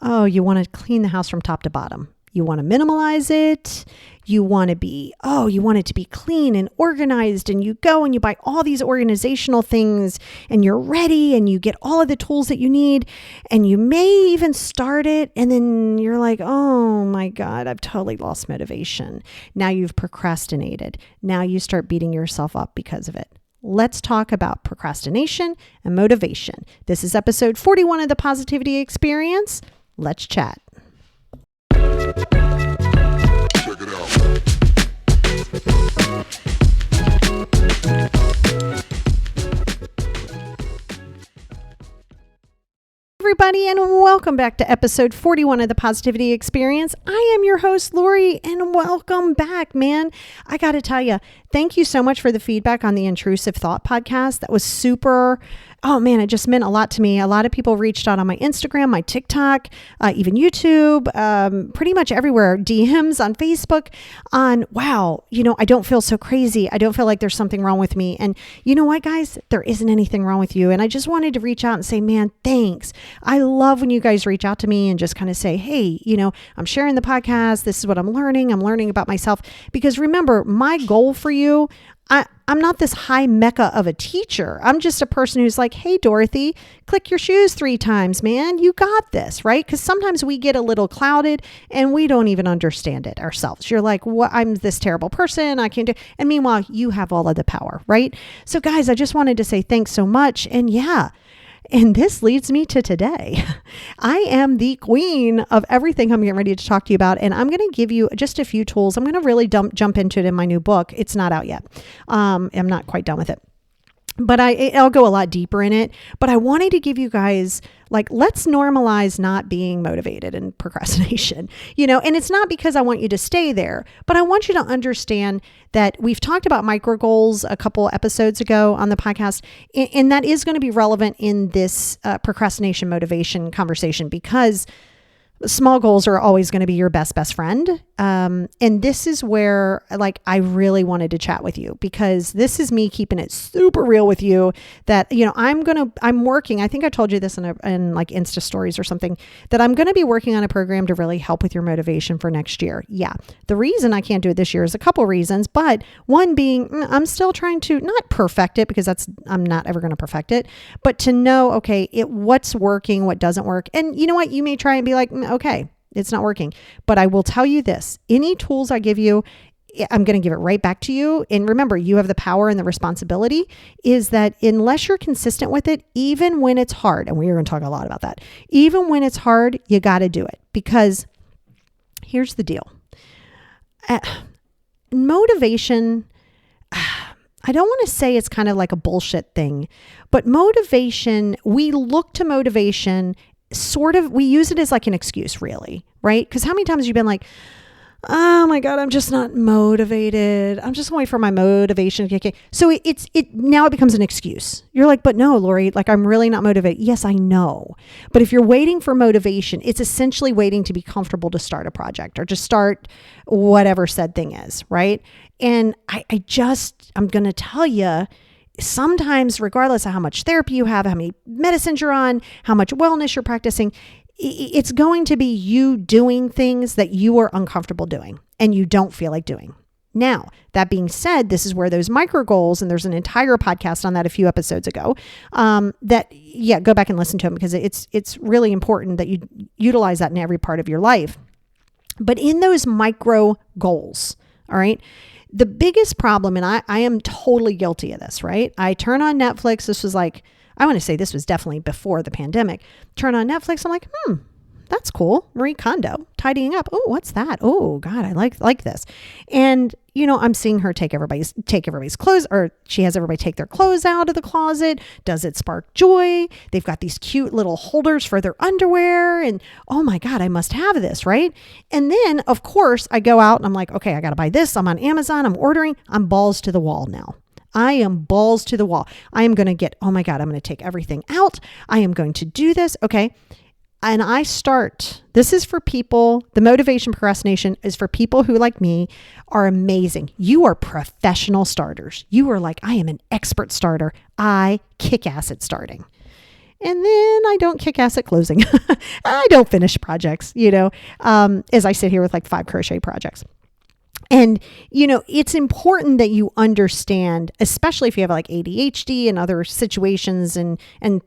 Oh, you want to clean the house from top to bottom. You want to minimalize it. You want it to be clean and organized, and you go and you buy all these organizational things and you're ready and you get all of the tools that you need and you may even start it. And then you're like, oh my God, I've totally lost motivation. Now you've procrastinated. Now you start beating yourself up because of it. Let's talk about procrastination and motivation. This is episode 41 of the Positivity Experience. Let's chat. Check it out. Everybody, and welcome back to episode 41 of the Positivity Experience. I am your host, Lori, and welcome back, man. I got to tell you, thank you so much for the feedback on the Intrusive Thought podcast. That was super. Oh man, it just meant a lot to me. A lot of people reached out on my Instagram, my TikTok, even YouTube, pretty much everywhere, DMs on Facebook on, wow, I don't feel so crazy. I don't feel like there's something wrong with me. And you know what, guys? There isn't anything wrong with you. And I just wanted to reach out and say, man, thanks. I love when you guys reach out to me and just kind of say, hey, I'm sharing the podcast. This is what I'm learning. I'm learning about myself. Because remember, my goal for you, I'm not this high mecca of a teacher. I'm just a person who's like, hey, Dorothy, click your shoes 3 times, man. You got this, right? Because sometimes we get a little clouded and we don't even understand it ourselves. You're like, what? I'm this terrible person. I can't do. And meanwhile, you have all of the power, right? So guys, I just wanted to say thanks so much. And yeah. And this leads me to today. I am the queen of everything I'm getting ready to talk to you about. And I'm going to give you just a few tools. I'm going to really jump into it in my new book. It's not out yet. I'm not quite done with it. But I'll go a lot deeper in it. But I wanted to give you guys, let's normalize not being motivated and procrastination, and it's not because I want you to stay there, but I want you to understand that we've talked about micro goals a couple episodes ago on the podcast. And that is going to be relevant in this procrastination motivation conversation because small goals are always going to be your best friend. And this is where I really wanted to chat with you because this is me keeping it super real with you that, I'm working. I think I told you this in Insta stories or something that I'm going to be working on a program to really help with your motivation for next year. Yeah. The reason I can't do it this year is a couple reasons, but one being I'm still trying to not perfect it because I'm not ever going to perfect it, but to know, okay, what's working, what doesn't work. And you know what? You may try and be like, okay, it's not working. But I will tell you this, any tools I give you, I'm going to give it right back to you. And remember, you have the power and the responsibility is that unless you're consistent with it, even when it's hard, and we are going to talk a lot about that, even when it's hard, you got to do it because here's the deal. Motivation, I don't want to say it's kind of like a bullshit thing, but motivation, we look to motivation we use it as like an excuse really, right? Because how many times have you been like, oh my God, I'm just not motivated. I'm just waiting for my motivation to kick in. So now it becomes an excuse. You're like, but no, Lori, I'm really not motivated. Yes, I know. But if you're waiting for motivation, it's essentially waiting to be comfortable to start a project or just start whatever said thing is, right? And I'm going to tell you, sometimes, regardless of how much therapy you have, how many medicines you're on, how much wellness you're practicing, it's going to be you doing things that you are uncomfortable doing and you don't feel like doing. Now, that being said, this is where those micro goals, and there's an entire podcast on that a few episodes ago, go back and listen to them because it's really important that you utilize that in every part of your life. But in those micro goals, all right, the biggest problem, and I am totally guilty of this, right? I turn on Netflix. This was I want to say this was definitely before the pandemic. Turn on Netflix. I'm like, that's cool. Marie Kondo, tidying up. Oh, what's that? Oh God, I like this. And I'm seeing her take everybody's clothes, or she has everybody take their clothes out of the closet. Does it spark joy? They've got these cute little holders for their underwear. And oh my God, I must have this, right? And then of course I go out and I'm like, okay, I got to buy this. I'm on Amazon. I'm ordering. I'm balls to the wall now. I am balls to the wall. I am going to oh my God, I'm going to take everything out. I am going to do this. Okay. And this is for people, the motivation procrastination is for people who, like me, are amazing. You are professional starters. You are like, I am an expert starter. I kick ass at starting. And then I don't kick ass at closing. I don't finish projects, as I sit here with like 5 crochet projects. And, it's important that you understand, especially if you have like ADHD and other situations and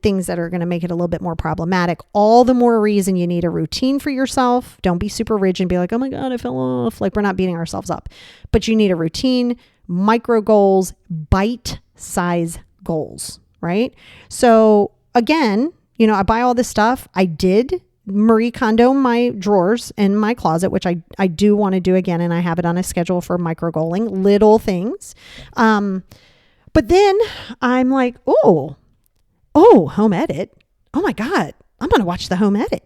things that are going to make it a little bit more problematic, all the more reason you need a routine for yourself. Don't be super rigid and be like, oh my God, I fell off. Like, we're not beating ourselves up, but you need a routine, micro goals, bite size goals, right? So again, I buy all this stuff. I did Marie Kondo my drawers in my closet, which I do want to do again. And I have it on a schedule for micro goaling, little things. But then I'm like, oh, home edit. Oh my God, I'm going to watch the home edit.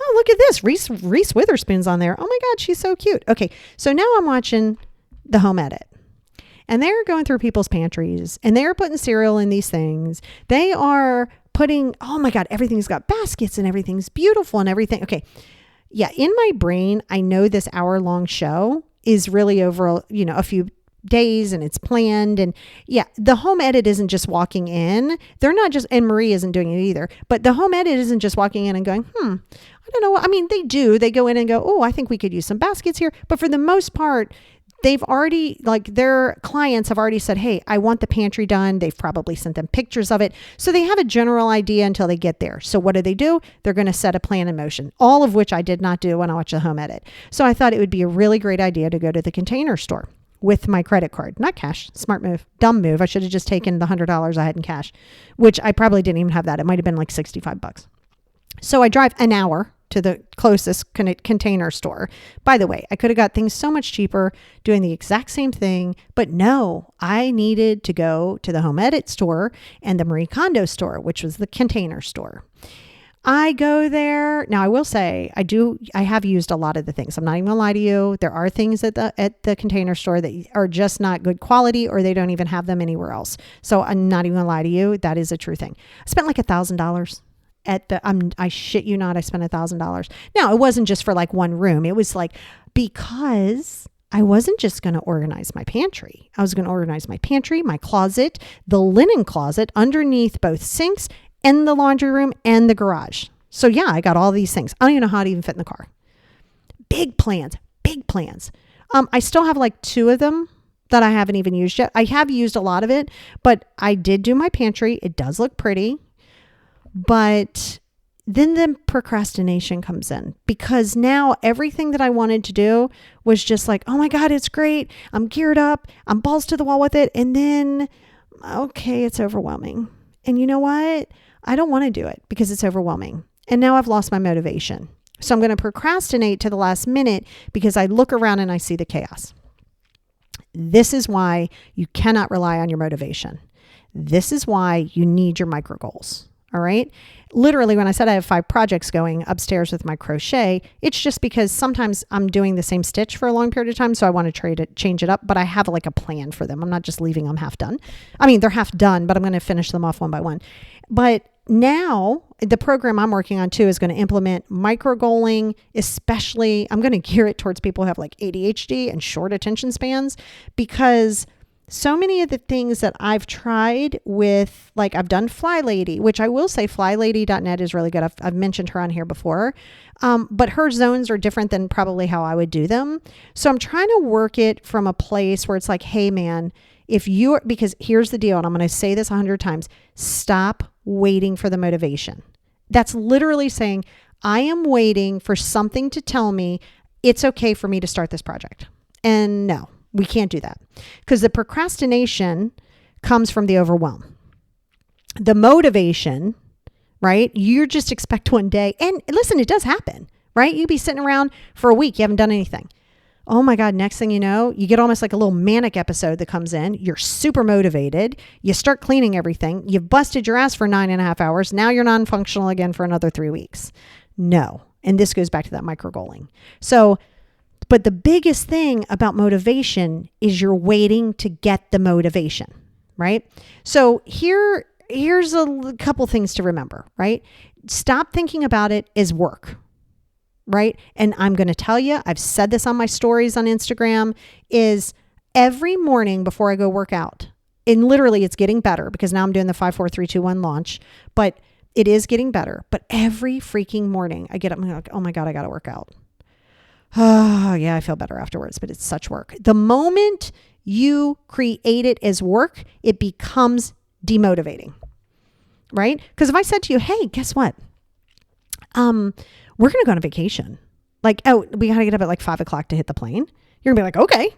Oh, look at this. Reese Witherspoon's on there. Oh my God, she's so cute. Okay. So now I'm watching the home edit. And they're going through people's pantries and they're putting cereal in these things. They are putting, oh my God, everything's got baskets and everything's beautiful and everything. Okay. Yeah. In my brain, I know this hour-long show is really over, a few days and it's planned. And yeah, the home edit isn't just walking in. They're not just, and Marie isn't doing it either, but the home edit isn't just walking in and going, I don't know. I mean, they do, they go in and go, oh, I think we could use some baskets here. But for the most part, they've already, like, their clients have already said, hey, I want the pantry done. They've probably sent them pictures of it. So they have a general idea until they get there. So what do? They're going to set a plan in motion, all of which I did not do when I watched the home edit. So I thought it would be a really great idea to go to the Container Store with my credit card, not cash. Smart move, dumb move. I should have just taken the $100 I had in cash, which I probably didn't even have that. It might've been like $65. So I drive an hour to the closest Container Store. By the way, I could have got things so much cheaper doing the exact same thing, but no, I needed to go to the Home Edit store and the Marie Kondo store, which was the Container Store. I go there. Now I will say I have used a lot of the things. I'm not even gonna lie to you. There are things at the Container Store that are just not good quality or they don't even have them anywhere else. So I'm not even gonna lie to you. That is a true thing. I spent like $1,000 at I shit you not, I spent $1,000. Now it wasn't just for like one room. It was like, because I wasn't just going to organize my pantry. I was going to organize my pantry, my closet, the linen closet underneath both sinks and the laundry room and the garage. So yeah, I got all these things. I don't even know how to even fit in the car. Big plans. I still have like 2 of them that I haven't even used yet. I have used a lot of it, but I did do my pantry. It does look pretty. But then the procrastination comes in because now everything that I wanted to do was just like, oh my God, it's great. I'm geared up. I'm balls to the wall with it. And then, okay, it's overwhelming. And you know what? I don't want to do it because it's overwhelming. And now I've lost my motivation. So I'm going to procrastinate to the last minute because I look around and I see the chaos. This is why you cannot rely on your motivation. This is why you need your micro goals. All right. Literally, when I said I have 5 projects going upstairs with my crochet, it's just because sometimes I'm doing the same stitch for a long period of time. So I want to change it up, but I have like a plan for them. I'm not just leaving them half done. I mean, they're half done, but I'm going to finish them off one by one. But now the program I'm working on too is going to implement micro goaling, especially I'm going to gear it towards people who have like ADHD and short attention spans, because so many of the things that I've tried with, like I've done Fly Lady, which I will say flylady.net is really good. I've mentioned her on here before, but her zones are different than probably how I would do them. So I'm trying to work it from a place where it's like, hey man, because here's the deal, and I'm going to say this 100 times, stop waiting for the motivation. That's literally saying, I am waiting for something to tell me it's okay for me to start this project. And no. We can't do that because the procrastination comes from the overwhelm. The motivation, right? You just expect one day. And listen, it does happen, right? You'd be sitting around for a week. You haven't done anything. Oh my God. Next thing you know, you get almost like a little manic episode that comes in. You're super motivated. You start cleaning everything. You've busted your ass for 9.5 hours. Now you're non-functional again for another 3 weeks. No. And this goes back to that micro goaling. But the biggest thing about motivation is you're waiting to get the motivation, right? So here's a couple things to remember, right? Stop thinking about it as work, right? And I'm going to tell you, I've said this on my stories on Instagram, is every morning before I go work out, and literally it's getting better because now I'm doing the 5, 4, 3, 2, 1 launch, but it is getting better. But every freaking morning I get up and I'm like, oh my God, I got to work out. Oh yeah, I feel better afterwards, but it's such work. The moment you create it as work, it becomes demotivating, right? Because if I said to you, hey, guess what? We're going to go on a vacation. Like, oh, we got to get up at like 5 o'clock to hit the plane. You're gonna be like, okay.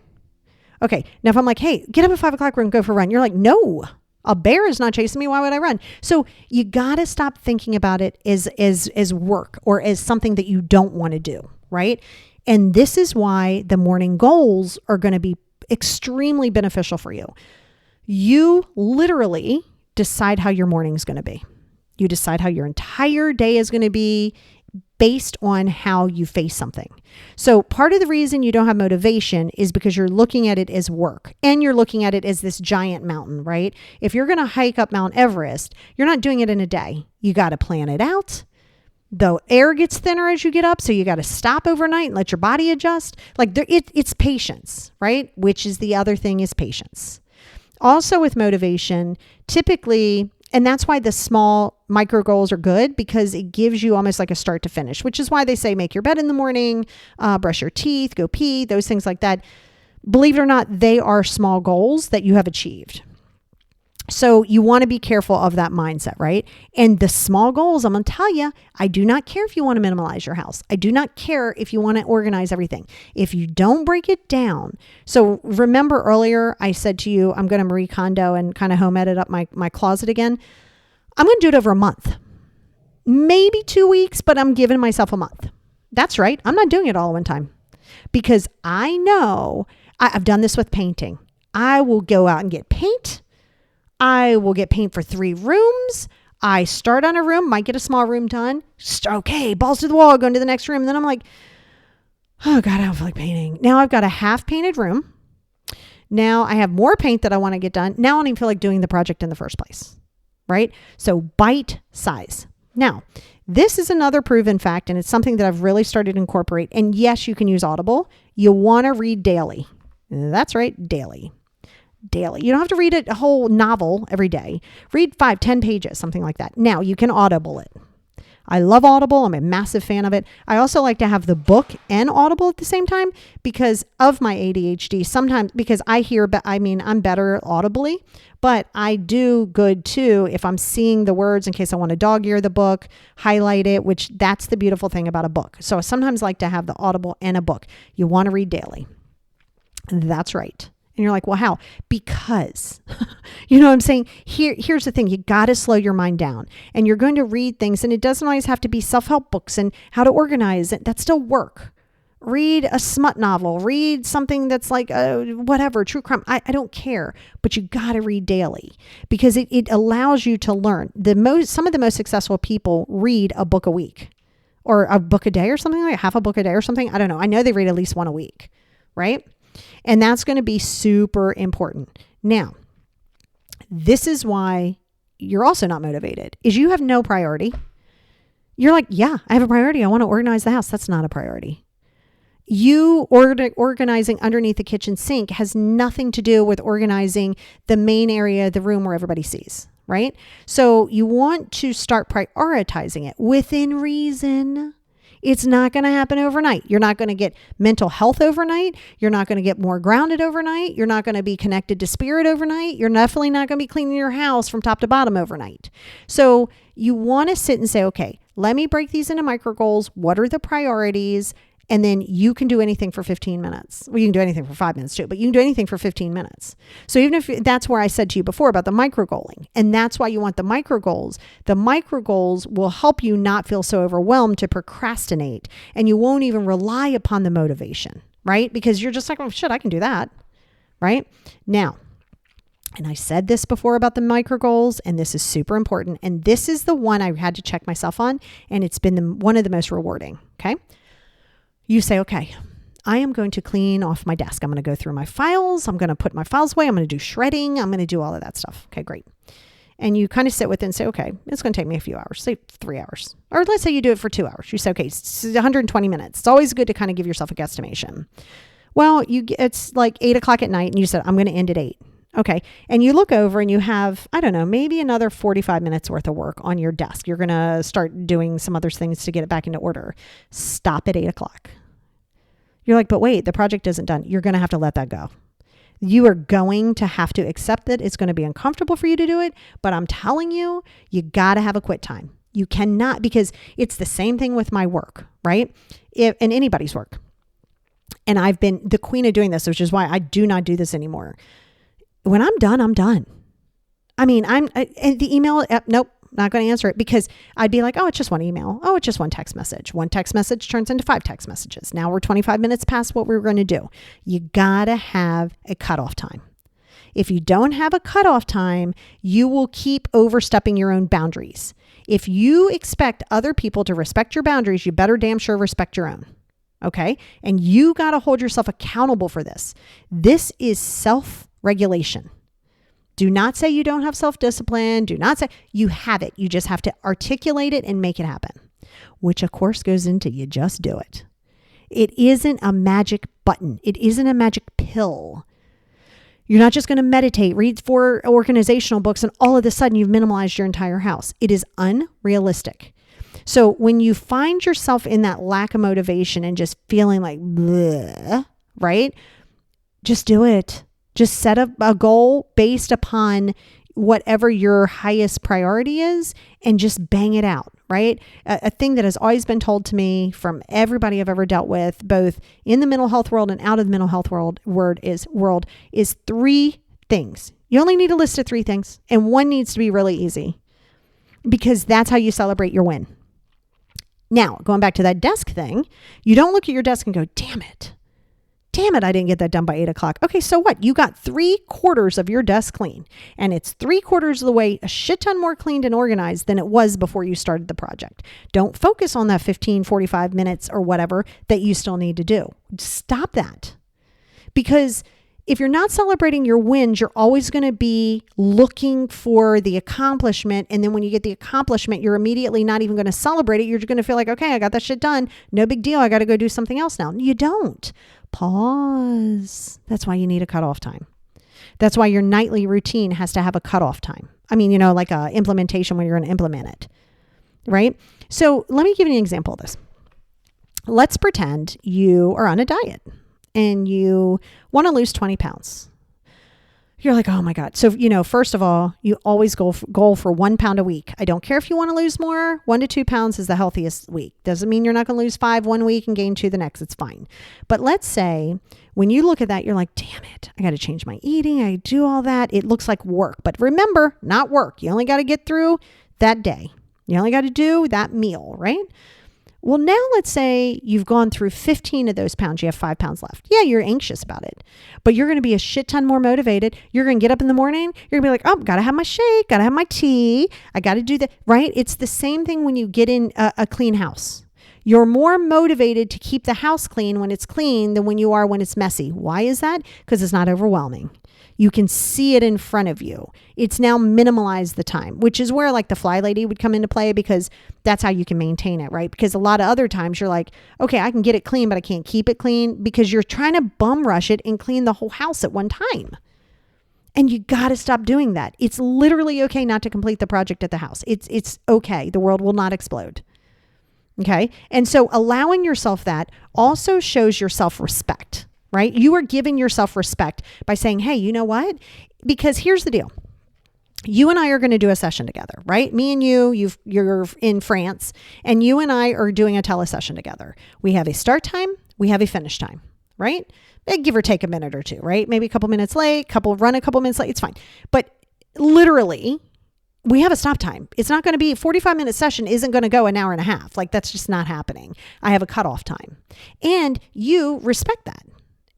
Okay. Now if I'm like, hey, get up at 5 o'clock, we're gonna go for a run. You're like, no, a bear is not chasing me. Why would I run? So you got to stop thinking about it as work or as something that you don't want to do. Right. And this is why the morning goals are going to be extremely beneficial for you. You literally decide how your morning is going to be. You decide how your entire day is going to be based on how you face something. So part of the reason you don't have motivation is because you're looking at it as work and you're looking at it as this giant mountain, right? If you're going to hike up Mount Everest, you're not doing it in a day. You got to plan it out. The air gets thinner as you get up, so you got to stop overnight and let your body adjust. Like it's patience, right? Which is the other thing is patience. Also with motivation, typically, and that's why the small micro goals are good because it gives you almost like a start to finish, which is why they say make your bed in the morning, brush your teeth, go pee, those things like that. Believe it or not, they are small goals that you have achieved. So you want to be careful of that mindset, right? And the small goals, I'm going to tell you, I do not care if you want to minimalize your house. I do not care if you want to organize everything. If you don't break it down. So remember earlier, I said to you, I'm going to Marie Kondo and kind of home edit up my closet again. I'm going to do it over a month, maybe 2 weeks, but I'm giving myself a month. That's right. I'm not doing it all at one time because I know I've done this with painting. I will go out and get paint. I will get paint for 3 rooms. I start on a room, might get a small room done. Okay, balls to the wall, going to the next room. And then I'm like, oh God, I don't feel like painting. Now I've got a half painted room. Now I have more paint that I want to get done. Now I don't even feel like doing the project in the first place, right? So bite size. Now, this is another proven fact, and it's something that I've really started to incorporate. And yes, you can use Audible. You want to read daily. That's right, daily. Daily. You don't have to read a whole novel every day. Read 5-10 pages, something like that. Now you can Audible it. I love Audible. I'm a massive fan of it. I also like to have the book and Audible at the same time because of my ADHD. Sometimes because I'm better audibly, but I do good too if I'm seeing the words in case I want to dog ear the book, highlight it, which that's the beautiful thing about a book. So I sometimes like to have the Audible and a book. You want to read daily. That's right. And you're like, well, how? Because, you know what I'm saying? Here's the thing. You got to slow your mind down and you're going to read things and it doesn't always have to be self-help books and how to organize it. That's still work. Read a smut novel, read something that's like whatever, true crime. I don't care, but you got to read daily because it allows you to learn. Some of the most successful people read a book a week or a book a day or something like half a book a day or something. I don't know. I know they read at least one a week, right? And that's going to be super important. Now, this is why you're also not motivated, is you have no priority. You're like, yeah, I have a priority. I want to organize the house. That's not a priority. You organizing underneath the kitchen sink has nothing to do with organizing the main area of the room where everybody sees, right? So you want to start prioritizing it within reason. It's not going to happen overnight. You're not going to get mental health overnight. You're not going to get more grounded overnight. You're not going to be connected to spirit overnight. You're definitely not going to be cleaning your house from top to bottom overnight. So you want to sit and say, okay, let me break these into micro goals. What are the priorities? And then you can do anything for 15 minutes. Well, you can do anything for 5 minutes too, but you can do anything for 15 minutes. So even if that's where I said to you before about the micro goaling, and that's why you want the micro goals will help you not feel so overwhelmed to procrastinate. And you won't even rely upon the motivation, right? Because you're just like, oh shit, I can do that, right? Now, and I said this before about the micro goals, and this is super important. And this is the one I had to check myself on, and it's been one of the most rewarding, okay? You say, okay, I am going to clean off my desk. I'm going to go through my files. I'm going to put my files away. I'm going to do shredding. I'm going to do all of that stuff. Okay, great. And you kind of sit with it and say, okay, it's going to take me a few hours, say 3 hours. Or let's say you do it for 2 hours. You say, okay, it's 120 minutes. It's always good to kind of give yourself a guesstimation. Well, it's like 8 o'clock at night and you said, I'm going to end at 8. Okay. And you look over and you have, I don't know, maybe another 45 minutes worth of work on your desk. You're going to start doing some other things to get it back into order. Stop at 8:00. You're like, but wait, the project isn't done. You're going to have to let that go. You are going to have to accept that it's going to be uncomfortable for you to do it. But I'm telling you, you got to have a quit time. You cannot, because it's the same thing with my work, right? And anybody's work. And I've been the queen of doing this, which is why I do not do this anymore. When I'm done, I'm done. I mean, the email, nope, not going to answer it, because I'd be like, oh, it's just one email. Oh, it's just one text message. One text message turns into 5 text messages. Now we're 25 minutes past what we were going to do. You got to have a cutoff time. If you don't have a cutoff time, you will keep overstepping your own boundaries. If you expect other people to respect your boundaries, you better damn sure respect your own. Okay? And you got to hold yourself accountable for this. This is self-regulation. Do not say you don't have self-discipline. Do not say you have it. You just have to articulate it and make it happen, which of course goes into you just do it. It isn't a magic button. It isn't a magic pill. You're not just going to meditate, read 4 organizational books, and all of a sudden you've minimalized your entire house. It is unrealistic. So when you find yourself in that lack of motivation and just feeling like, bleh, right? Just do it. Just set up a goal based upon whatever your highest priority is and just bang it out, right? A thing that has always been told to me from everybody I've ever dealt with, both in the mental health world and out of the mental health world is 3 things. You only need a list of 3 things, and one needs to be really easy, because that's how you celebrate your win. Now, going back to that desk thing, you don't look at your desk and go, damn it, I didn't get that done by 8:00. Okay, so what? You got 3/4 of your desk clean, and it's 3/4 of the way a shit ton more cleaned and organized than it was before you started the project. Don't focus on that 15, 45 minutes or whatever that you still need to do. Stop that. Because if you're not celebrating your wins, you're always going to be looking for the accomplishment. And then when you get the accomplishment, you're immediately not even going to celebrate it. You're just going to feel like, okay, I got that shit done. No big deal. I got to go do something else now. You don't. Pause. That's why you need a cutoff time. That's why your nightly routine has to have a cutoff time. I mean, like a implementation when you're going to implement it, right? So let me give you an example of this. Let's pretend you are on a diet and you want to lose 20 pounds. You're like, oh my God. So, first of all, you always goal for 1 pound a week. I don't care if you want to lose more. 1 to 2 pounds is the healthiest week. Doesn't mean you're not going to lose 5 one week and gain 2 the next. It's fine. But let's say when you look at that, you're like, damn it, I got to change my eating. I do all that. It looks like work. But remember, not work. You only got to get through that day. You only got to do that meal, right? Well, now let's say you've gone through 15 of those pounds. You have 5 pounds left. Yeah, you're anxious about it, but you're going to be a shit ton more motivated. You're going to get up in the morning. You're going to be like, oh, got to have my shake, got to have my tea. I got to do that, right? It's the same thing when you get in a clean house. You're more motivated to keep the house clean when it's clean than when you are when it's messy. Why is that? Because it's not overwhelming. You can see it in front of you. It's now minimalized the time, which is where like the fly lady would come into play, because that's how you can maintain it, right? Because a lot of other times you're like, okay, I can get it clean, but I can't keep it clean, because you're trying to bum rush it and clean the whole house at one time. And you got to stop doing that. It's literally okay not to complete the project at the house. It's okay. The world will not explode. Okay. And so allowing yourself that also shows your self-respect. Right? You are giving yourself respect by saying, hey, you know what? Because here's the deal. You and I are going to do a session together, right? Me and you're in France, and you and I are doing a telesession together. We have a start time. We have a finish time, right? Give or take a minute or two, right? Maybe a couple minutes late, run a couple minutes late. It's fine. But literally, we have a stop time. It's not going to be 45-minute session isn't going to go an hour and a half. Like, that's just not happening. I have a cutoff time, and you respect that.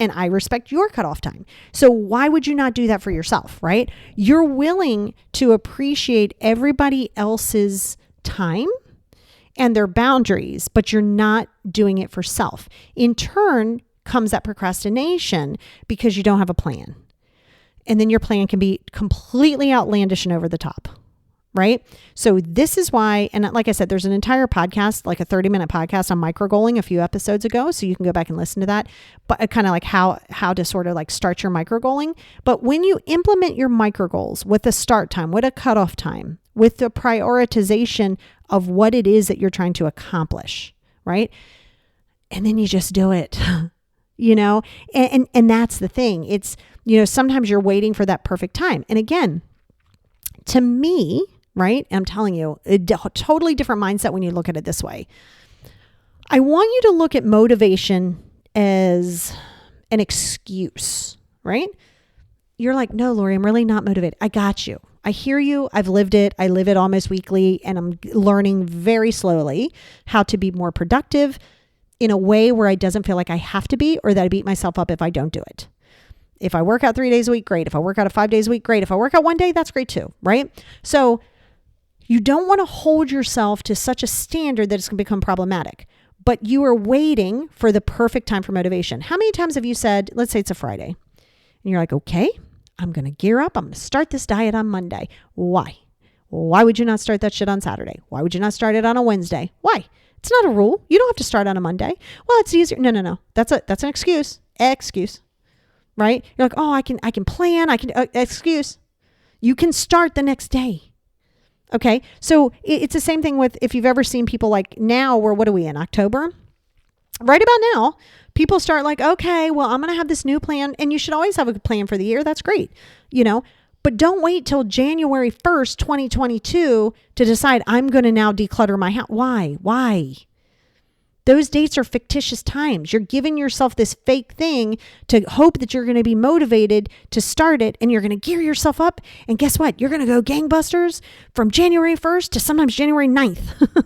And I respect your cutoff time. So why would you not do that for yourself, right? You're willing to appreciate everybody else's time and their boundaries, but you're not doing it for self. In turn comes that procrastination because you don't have a plan. And then your plan can be completely outlandish and over the top. right? So this is why, and like I said, there's an entire podcast, like a 30-minute podcast on microgoaling a few episodes ago. So you can go back and listen to that, but kind of like how to sort of like start your microgoaling. But when you implement your microgoals with a start time, with a cutoff time, with the prioritization of what it is that you're trying to accomplish, right? And then you just do it, and that's the thing. It's, sometimes you're waiting for that perfect time. And again, to me, right? I'm telling you, a totally different mindset when you look at it this way. I want you to look at motivation as an excuse, right? You're like, no, Lori, I'm really not motivated. I got you. I hear you. I've lived it. I live it almost weekly, and I'm learning very slowly how to be more productive in a way where it doesn't feel like I have to be, or that I beat myself up if I don't do it. If I work out 3 days a week, great. If I work out 5 days a week, great. If I work out one day, that's great too, right? So you don't want to hold yourself to such a standard that it's going to become problematic, but you are waiting for the perfect time for motivation. How many times have you said, let's say it's a Friday, and you're like, okay, I'm going to gear up. I'm going to start this diet on Monday. Why? Why would you not start that shit on Saturday? Why would you not start it on a Wednesday? Why? It's not a rule. You don't have to start on a Monday. Well, it's easier. No. That's an excuse. Right? You're like, oh, I can plan. Excuse. You can start the next day. Okay. So it's the same thing with, if you've ever seen people like now, what are we in October? Right about now, people start like, okay, well, I'm going to have this new plan, and you should always have a plan for the year. That's great. But don't wait till January 1st, 2022 to decide I'm going to now declutter my house. Why? Those dates are fictitious times. You're giving yourself this fake thing to hope that you're going to be motivated to start it, and you're going to gear yourself up. And guess what? You're going to go gangbusters from January 1st to sometimes January 9th.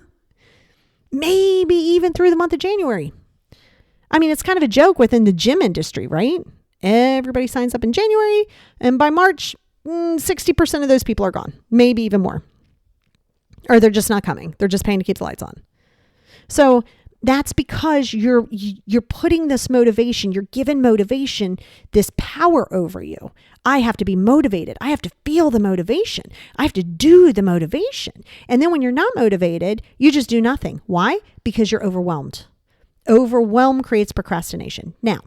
Maybe even through the month of January. I mean, it's kind of a joke within the gym industry, right? Everybody signs up in January, and by March, 60% of those people are gone, maybe even more. Or they're just not coming. They're just paying to keep the lights on. So that's because you're putting this motivation, you're given motivation, this power over you. I have to be motivated. I have to feel the motivation. I have to do the motivation. And then when you're not motivated, you just do nothing. Why? Because you're overwhelmed. Overwhelm creates procrastination. Now,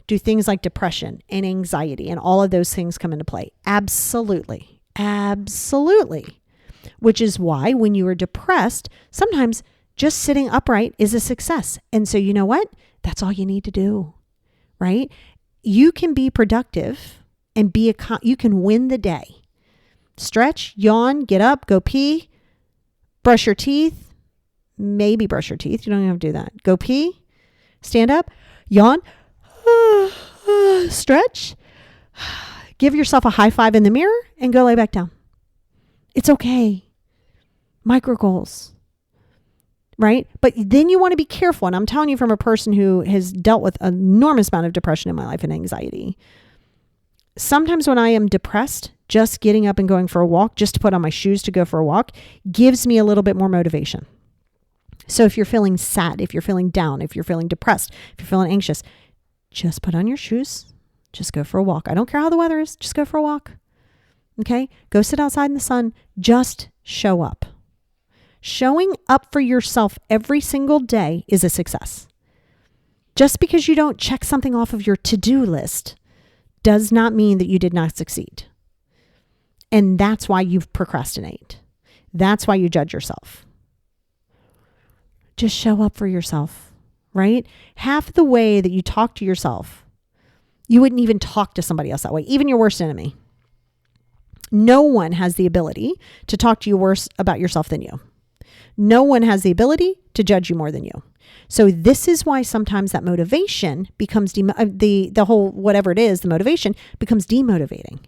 do things like depression and anxiety and all of those things come into play? Absolutely. Absolutely. Which is why when you are depressed, sometimes just sitting upright is a success. And so you know what? That's all you need to do, right? You can be productive and you can win the day. Stretch, yawn, get up, go pee, brush your teeth. Maybe brush your teeth. You don't even have to do that. Go pee, stand up, yawn, stretch, give yourself a high five in the mirror, and go lay back down. It's okay. Micro goals. Right? But then you want to be careful. And I'm telling you from a person who has dealt with an enormous amount of depression in my life and anxiety. Sometimes when I am depressed, just getting up and going for a walk, just to put on my shoes to go for a walk, gives me a little bit more motivation. So if you're feeling sad, if you're feeling down, if you're feeling depressed, if you're feeling anxious, just put on your shoes, just go for a walk. I don't care how the weather is, just go for a walk. Okay? Go sit outside in the sun, just show up. Showing up for yourself every single day is a success. Just because you don't check something off of your to-do list does not mean that you did not succeed. And that's why you procrastinate. That's why you judge yourself. Just show up for yourself, right? Half the way that you talk to yourself, you wouldn't even talk to somebody else that way, even your worst enemy. No one has the ability to talk to you worse about yourself than you. No one has the ability to judge you more than you. So this is why sometimes that motivation becomes the whole whatever it is, the motivation becomes demotivating.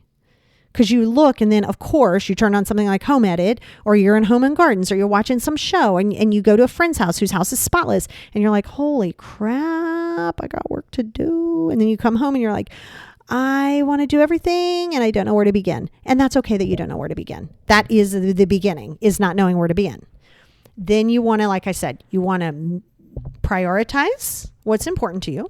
Because you look and then, of course, you turn on something like Home Edit, or you're in Home and Gardens, or you're watching some show, and you go to a friend's house whose house is spotless, and you're like, holy crap, I got work to do. And then you come home and you're like, I want to do everything and I don't know where to begin. And that's okay that you don't know where to begin. That is the beginning, is not knowing where to begin. Then you want to, like I said, you want to prioritize what's important to you.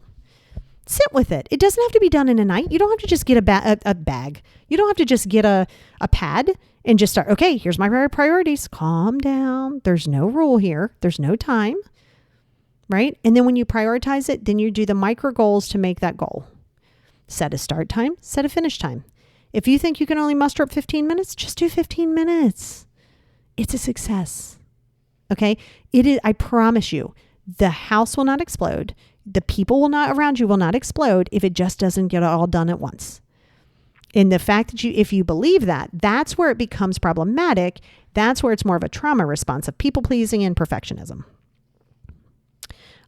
Sit with it. It doesn't have to be done in a night. You don't have to just get a bag. You don't have to just get a pad and just start, okay, here's my priorities. Calm down. There's no rule here. There's no time, right? And then when you prioritize it, then you do the micro goals to make that goal. Set a start time, set a finish time. If you think you can only muster up 15 minutes, just do 15 minutes. It's a success. Okay? It is, I promise you, the house will not explode. The people around you will not explode if it just doesn't get all done at once. And the fact that if you believe that, that's where it becomes problematic. That's where it's more of a trauma response of people pleasing and perfectionism.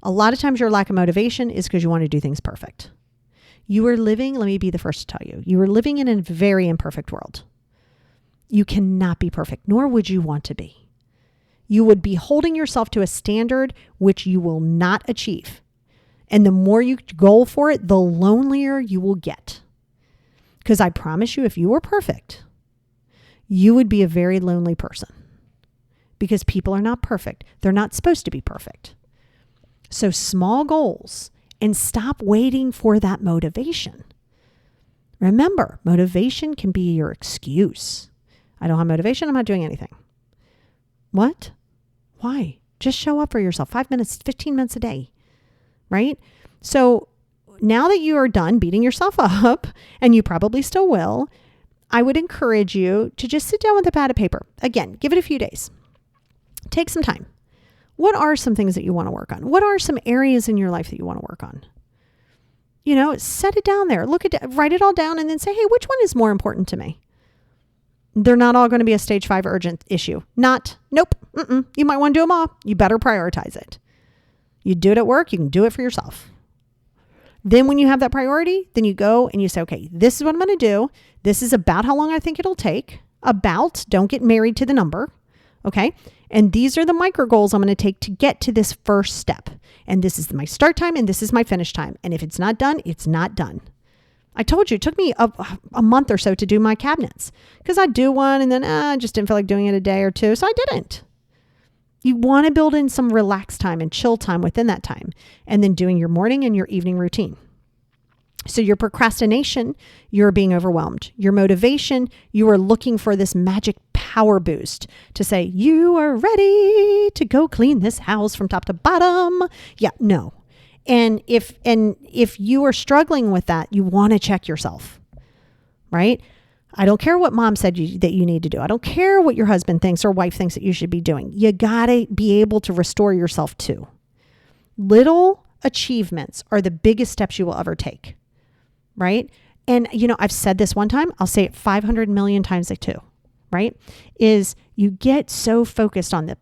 A lot of times your lack of motivation is because you want to do things perfect. You are living, let me be the first to tell you, you are living in a very imperfect world. You cannot be perfect, nor would you want to be. You would be holding yourself to a standard which you will not achieve. And the more you goal for it, the lonelier you will get. Because I promise you, if you were perfect, you would be a very lonely person. Because people are not perfect. They're not supposed to be perfect. So small goals, and stop waiting for that motivation. Remember, motivation can be your excuse. I don't have motivation. I'm not doing anything. What? Why? Just show up for yourself. 5 minutes, 15 minutes a day, right? So now that you are done beating yourself up, and you probably still will, I would encourage you to just sit down with a pad of paper. Again, give it a few days. Take some time. What are some things that you want to work on? What are some areas in your life that you want to work on? You know, set it down there. Write it all down and then say, hey, which one is more important to me? They're not all going to be a stage 5 urgent issue. Nope. You might want to do them all. You better prioritize it. You do it at work. You can do it for yourself. Then when you have that priority, then you go and you say, okay, this is what I'm going to do. This is about how long I think it'll take. Don't get married to the number. Okay. And these are the micro goals I'm going to take to get to this first step. And this is my start time and this is my finish time. And if it's not done, it's not done. I told you it took me a month or so to do my cabinets because I'd do one and then I just didn't feel like doing it a day or two. So I didn't. You want to build in some relaxed time and chill time within that time and then doing your morning and your evening routine. So your procrastination, you're being overwhelmed. Your motivation, you are looking for this magic power boost to say, you are ready to go clean this house from top to bottom. Yeah, no. And if you are struggling with that, you want to check yourself, right? I don't care what mom said that you need to do. I don't care what your husband thinks or wife thinks that you should be doing. You got to be able to restore yourself too. Little achievements are the biggest steps you will ever take. Right? And, I've said this one time, I'll say it 500 million times too, right? Is you get so focused on the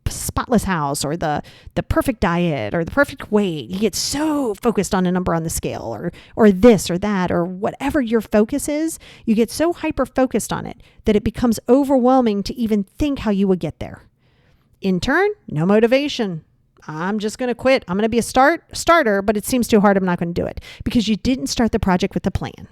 spotless house or the perfect diet or the perfect weight. You get so focused on a number on the scale or this or that or whatever your focus is. You get so hyper focused on it that it becomes overwhelming to even think how you would get there. In turn, no motivation. I'm just going to quit. I'm going to be a starter, but it seems too hard. I'm not going to do it because you didn't start the project with a plan.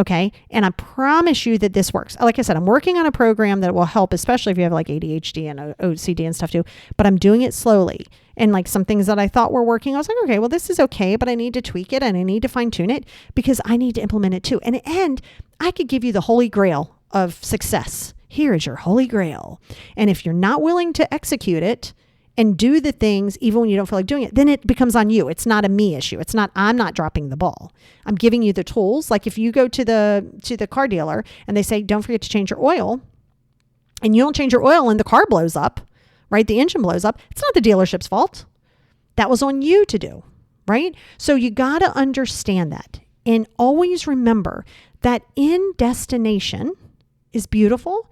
Okay. And I promise you that this works. Like I said, I'm working on a program that will help, especially if you have like ADHD and OCD and stuff too, but I'm doing it slowly. And like some things that I thought were working, I was like, okay, well, this is okay, but I need to tweak it and I need to fine tune it because I need to implement it too. And I could give you the holy grail of success. Here is your holy grail. And if you're not willing to execute it, and do the things even when you don't feel like doing it, then it becomes on you. It's not a me issue. I'm not dropping the ball. I'm giving you the tools. Like if you go to the car dealer and they say, don't forget to change your oil, and you don't change your oil and the car blows up, right? The engine blows up. It's not the dealership's fault. That was on you to do, right? So you got to understand that and always remember that in destination is beautiful.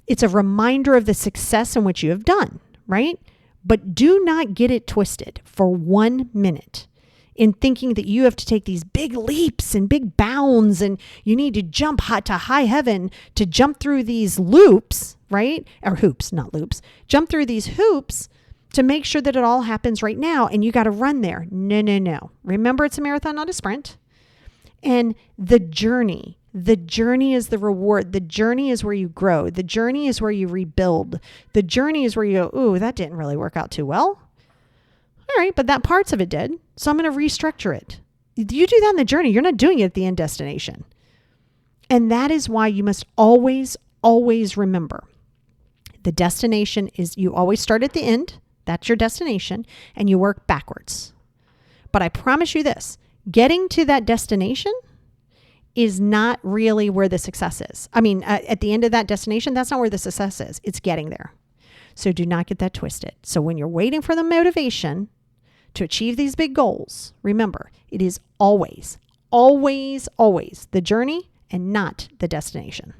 It's a reminder of the success in which you have done, right? But do not get it twisted for 1 minute in thinking that you have to take these big leaps and big bounds and you need to jump to high heaven to jump through these loops, right? Or hoops, not loops. Jump through these hoops to make sure that it all happens right now and you got to run there. No. Remember, it's a marathon, not a sprint. And the journey is the reward. The journey is where you grow. The journey is where you rebuild. The journey is where you go, ooh, that didn't really work out too well. All right, but that parts of it did. So I'm going to restructure it. You do that in the journey. You're not doing it at the end destination. And that is why you must always always remember, the destination is, you always start at the end. That's your destination, and you work backwards. But I promise you this, getting to that destination is not really where the success is. I mean, at the end of that destination, that's not where the success is. It's getting there. So do not get that twisted. So when you're waiting for the motivation to achieve these big goals, remember, it is always, always, always the journey and not the destination.